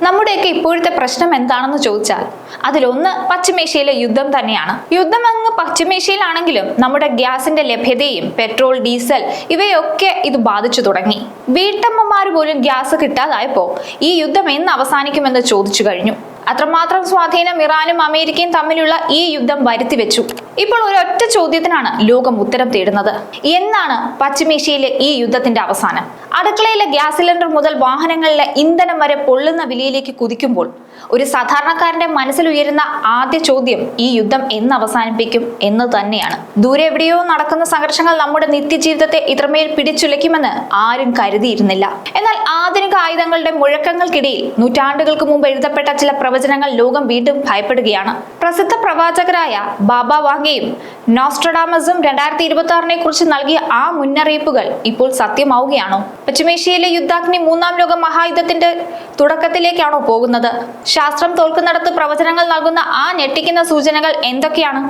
നമ്മുടെയൊക്കെ ഇപ്പോഴത്തെ പ്രശ്നം എന്താണെന്ന് ചോദിച്ചാൽ അതിലൊന്ന് പശ്ചിമേഷ്യയിലെ യുദ്ധം തന്നെയാണ്. യുദ്ധം അങ്ങ് പശ്ചിമേഷ്യയിലാണെങ്കിലും നമ്മുടെ ഗ്യാസിന്റെ ലഭ്യതയും പെട്രോൾ, ഡീസൽ ഇവയൊക്കെ ഇത് ബാധിച്ചു തുടങ്ങി. വീട്ടമ്മമാര് പോലും ഗ്യാസ് കിട്ടാതായപ്പോ ഈ യുദ്ധം എന്ന് അവസാനിക്കുമെന്ന് ചോദിച്ചു കഴിഞ്ഞു. അത്രമാത്രം സ്വാധീനം ഇറാനും അമേരിക്കയും തമ്മിലുള്ള ഈ യുദ്ധം വരുത്തിവെച്ചു. ഇപ്പോൾ ഒരൊറ്റ ചോദ്യത്തിനാണ് ലോകം ഉത്തരം തേടുന്നത്: എന്നാണ് പശ്ചിമേഷ്യയിലെ ഈ യുദ്ധത്തിന്റെ അവസാനം? അടുക്കളയിലെ ഗ്യാസ് സിലിണ്ടർ മുതൽ വാഹനങ്ങളിലെ ഇന്ധനം വരെ പൊള്ളുന്ന വിലയിലേക്ക് കുതിക്കുമ്പോൾ ഒരു സാധാരണക്കാരന്റെ മനസ്സിൽ ഉയരുന്ന ആദ്യ ചോദ്യം ഈ യുദ്ധം എന്ന് അവസാനിപ്പിക്കും എന്ന് തന്നെയാണ്. ദൂരെ എവിടെയോ നടക്കുന്ന സംഘർഷങ്ങൾ നമ്മുടെ നിത്യജീവിതത്തെ ഇത്രമേൽ പിടിച്ചുലയ്ക്കുമെന്ന് ആരും കരുതിയിരുന്നില്ല. എന്നാൽ ആധുനിക ആയുധങ്ങളുടെ മുഴക്കങ്ങൾക്കിടയിൽ നൂറ്റാണ്ടുകൾക്ക് മുമ്പ് എഴുതപ്പെട്ട ചില പ്രവചനങ്ങൾ ലോകം വീണ്ടും ഭയപ്പെടുകയാണ്. പ്രസിദ്ധ പ്രവാചകരായ ബാബ വാങ്കയും നോസ്ട്രഡാമസും 2026 കുറിച്ച് നൽകിയ ആ മുന്നറിയിപ്പുകൾ ഇപ്പോൾ സത്യമാവുകയാണോ? പശ്ചിമേഷ്യയിലെ യുദ്ധാഗ്നി മൂന്നാം ലോക മഹായുദ്ധത്തിന്റെ തുടക്കത്തിലേക്കാണോ പോകുന്നത്? ശാസ്ത്രം തോൽക്കുന്നിടത്ത് പ്രവചനങ്ങൾ നൽകുന്ന ആ ഞെട്ടിക്കുന്ന സൂചനകൾ എന്തൊക്കെയാണ്?